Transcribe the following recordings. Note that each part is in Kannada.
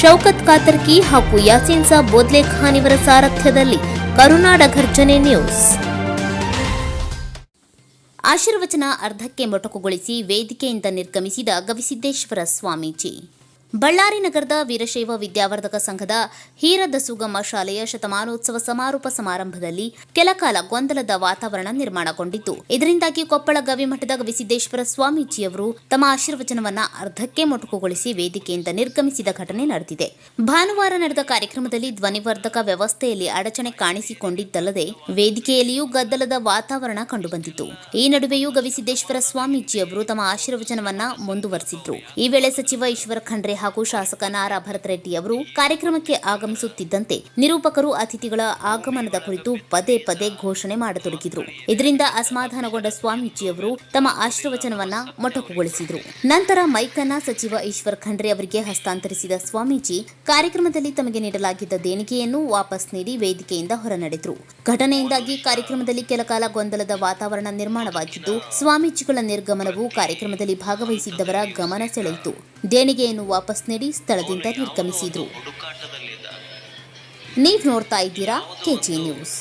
ಶೌಕತ್ ಕಾತರ್ಕಿ ಹಾಗೂ ಯಾಸೀನ್ ಸಾಬ್ ಬೋದ್ಲೆ ಖಾನ್ ಇವರ ಸಾರಥ್ಯದಲ್ಲಿ ಕರುನಾಡ ಘರ್ಜನೆ ನ್ಯೂಸ್. ಆಶೀರ್ವಚನ ಅರ್ಧಕ್ಕೆ ಮೊಟಕುಗೊಳಿಸಿ ವೇದಿಕೆಯಿಂದ ನಿರ್ಗಮಿಸಿದ ಗವಿಸಿದ್ದೇಶ್ವರ ಸ್ವಾಮೀಜಿ. ಬಳ್ಳಾರಿ ನಗರದ ವೀರಶೈವ ವಿದ್ಯಾವರ್ಧಕ ಸಂಘದ ಹೀರದಸುಗಮ್ಮ ಶಾಲೆಯ ಶತಮಾನೋತ್ಸವ ಸಮಾರೋಪ ಸಮಾರಂಭದಲ್ಲಿ ಕೆಲಕಾಲ ಗೊಂದಲದ ವಾತಾವರಣ ನಿರ್ಮಾಣಗೊಂಡಿದ್ದು, ಇದರಿಂದಾಗಿ ಕೊಪ್ಪಳ ಗವಿಮಠದ ಗವಿಸಿದ್ದೇಶ್ವರ ಸ್ವಾಮೀಜಿಯವರು ತಮ್ಮ ಆಶೀರ್ವಚನವನ್ನ ಅರ್ಧಕ್ಕೆ ಮೊಟಕುಗೊಳಿಸಿ ವೇದಿಕೆಯಿಂದ ನಿರ್ಗಮಿಸಿದ ಘಟನೆ ನಡೆದಿದೆ. ಭಾನುವಾರ ನಡೆದ ಕಾರ್ಯಕ್ರಮದಲ್ಲಿ ಧ್ವನಿವರ್ಧಕ ವ್ಯವಸ್ಥೆಯಲ್ಲಿ ಅಡಚಣೆ ಕಾಣಿಸಿಕೊಂಡಿದ್ದಲ್ಲದೆ ವೇದಿಕೆಯಲ್ಲಿಯೂ ಗದ್ದಲದ ವಾತಾವರಣ ಕಂಡುಬಂದಿತು. ಈ ನಡುವೆಯೂ ಗವಿಸಿದ್ದೇಶ್ವರ ಸ್ವಾಮೀಜಿಯವರು ತಮ್ಮ ಆಶೀರ್ವಚನವನ್ನ ಮುಂದುವರೆಸಿದ್ರು. ಈ ವೇಳೆ ಸಚಿವ ಈಶ್ವರ ಖಂಡ್ರೆ ಹಾಗೂ ಶಾಸಕ ನಾರಾ ಭರತ್ ರೆಡ್ಡಿ ಅವರು ಕಾರ್ಯಕ್ರಮಕ್ಕೆ ಆಗಮಿಸುತ್ತಿದ್ದಂತೆ ನಿರೂಪಕರು ಅತಿಥಿಗಳ ಆಗಮನದ ಕುರಿತು ಪದೇ ಪದೇ ಘೋಷಣೆ ಮಾಡತೊಡಗಿದ್ರು. ಇದರಿಂದ ಅಸಮಾಧಾನಗೊಂಡ ಸ್ವಾಮೀಜಿಯವರು ತಮ್ಮ ಆಶೀರ್ವಚನವನ್ನ ಮೊಟಕುಗೊಳಿಸಿದ್ರು. ನಂತರ ಮೈಕನ್ನ ಸಚಿವ ಈಶ್ವರ ಖಂಡ್ರೆ ಅವರಿಗೆ ಹಸ್ತಾಂತರಿಸಿದ ಸ್ವಾಮೀಜಿ ಕಾರ್ಯಕ್ರಮದಲ್ಲಿ ತಮಗೆ ನೀಡಲಾಗಿದ್ದ ದೇಣಿಗೆಯನ್ನು ವಾಪಸ್ ನೀಡಿ ವೇದಿಕೆಯಿಂದ ಹೊರನಡೆದರು. ಘಟನೆಯಿಂದಾಗಿ ಕಾರ್ಯಕ್ರಮದಲ್ಲಿ ಕೆಲಕಾಲ ಗೊಂದಲದ ವಾತಾವರಣ ನಿರ್ಮಾಣವಾಗಿದ್ದು, ಸ್ವಾಮೀಜಿಗಳ ನಿರ್ಗಮನವು ಕಾರ್ಯಕ್ರಮದಲ್ಲಿ ಭಾಗವಹಿಸಿದ್ದವರ ಗಮನ ಸೆಳೆಯಿತು. ದೇಣಿಗೆಯನ್ನು ವಾಪಸ್ ನೀಡಿ ಸ್ಥಳದಿಂದ ನಿರ್ಗಮಿಸಿದ್ರು. ನೀವು ನೋಡ್ತಾ ಇದ್ದೀರಾ ಕೆಜಿ ನ್ಯೂಸ್.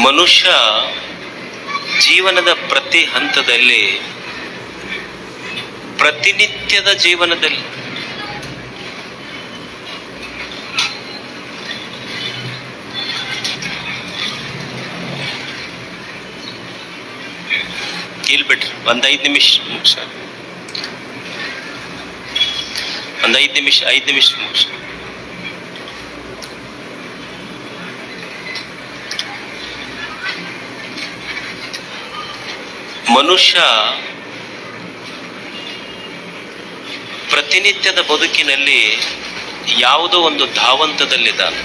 ಮನುಷ್ಯ ಜೀವನದ ಪ್ರತಿ ಹಂತದಲ್ಲಿ, ಪ್ರತಿನಿತ್ಯದ ಜೀವನದಲ್ಲಿ ಇಲ್ಲಿ ಬಿಟ್ರಿ ಒಂದ್ 5 ನಿಮಿಷ ಮುಗಿಸ, ಒಂದ್ 5 ನಿಮಿಷ ಮುಗಿಸ. ಮನುಷ್ಯ ಪ್ರತಿನಿತ್ಯದ ಬದುಕಿನಲ್ಲಿ ಯಾವುದೋ ಒಂದು ಧಾವಂತದಲ್ಲಿದ್ದಾನೆ.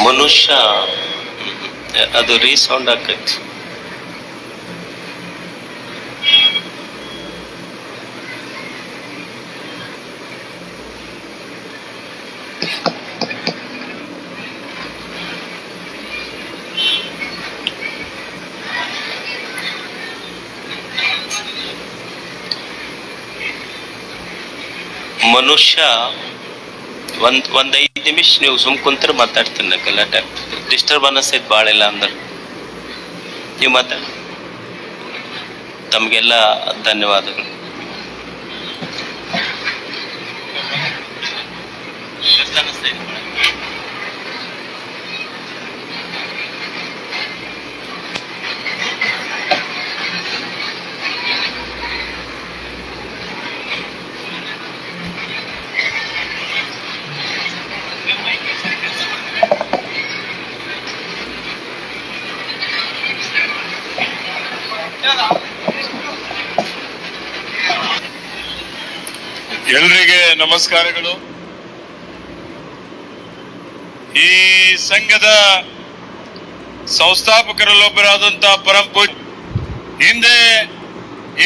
ಮನುಷ್ಯ ಅದು ರೀಸೌಂಡ್ ಆಕೈತಿ. ಮನುಷ್ಯ ಒಂದ್ 5 ನಿಮಿಷ ನೀವು ಸುಮ್ ಕುಂತ್ರ ಮಾತಾಡ್ತೀನಿ. ಗಲಾಟೆ ಡಿಸ್ಟರ್ಬನ್ಸ್ ಐತ್ ಭಾಳ ಇಲ್ಲ ಅಂದ್ರೆ ನೀವು ಮಾತಾಡ. ತಮಗೆಲ್ಲ ಧನ್ಯವಾದಗಳು. ಎಲ್ರಿಗೆ ನಮಸ್ಕಾರಗಳು. ಈ ಸಂಘದ ಸಂಸ್ಥಾಪಕರಲ್ಲೊಬ್ಬರಾದಂತಹ ಪರಂ ಪೂಜ್ಯ ಹಿಂದೆ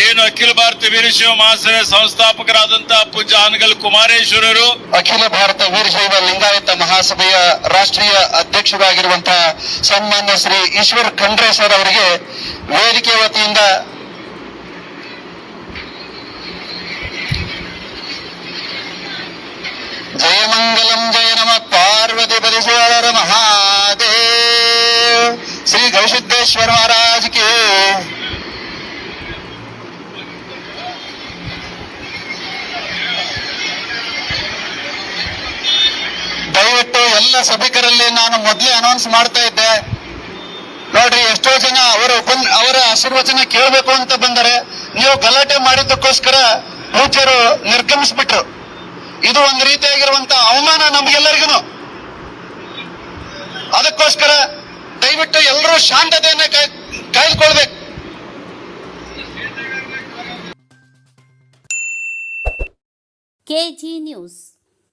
ಏನು ಅಖಿಲ ಭಾರತ ವೀರಶೈವ ಮಹಾಸಭೆ ಸಂಸ್ಥಾಪಕರಾದಂತಹ ಪೂಜ್ಯ ಹಾನಗಲ್ ಕುಮಾರೇಶ್ವರರು ಅಖಿಲ ಭಾರತ ವೀರಶೈವ ಲಿಂಗಾಯತ ಮಹಾಸಭೆಯ ರಾಷ್ಟ್ರೀಯ ಅಧ್ಯಕ್ಷರಾಗಿರುವಂತಹ ಸನ್ಮಾನ್ಯ ಶ್ರೀ ಈಶ್ವರ್ ಖಂಡ್ರೆ ಸರ್ ಅವರಿಗೆ ವೇದಿಕೆ ವತಿಯಿಂದ ಜಯ ಮಂಗಲಂ ಜಯ ನಮ ಪಾರ್ವತಿ ಪರಮೇಶ್ವರ ಮಹಾದೇವ್ ಶ್ರೀ ಗವಿಸಿದ್ದೇಶ್ವರ ಮಹಾರಾಜ್ ಕೆ ದಯವಿಟ್ಟು ಎಲ್ಲ ಸಭಿಕರಲ್ಲಿ ನಾನು ಮೊದಲೇ ಅನೌನ್ಸ್ ಮಾಡ್ತಾ ಇದ್ದೆ. ನೋಡ್ರಿ, ಎಷ್ಟೋ ಜನ ಅವರ ಆಶೀರ್ವಚನ ಕೇಳಬೇಕು ಅಂತ ಬಂದರೆ ನೀವು ಗಲಾಟೆ ಮಾಡಿದ್ದಕ್ಕೋಸ್ಕರ ಪೂಜ್ಯರು ನಿರ್ಗಮಿಸ್ಬಿಟ್ರು. ಇದು ಒಂದು ರೀತಿಯಾಗಿರುವಂತಹ ಅವಮಾನ ನಮ್ಗೆಲ್ಲರಿಗೂ. ಅದಕ್ಕೋಸ್ಕರ ದಯವಿಟ್ಟು ಎಲ್ಲರೂ ಶಾಂತತೆಯನ್ನ ಕಾಯ್ದುಕೊಳ್ಬೇಕು. KG news.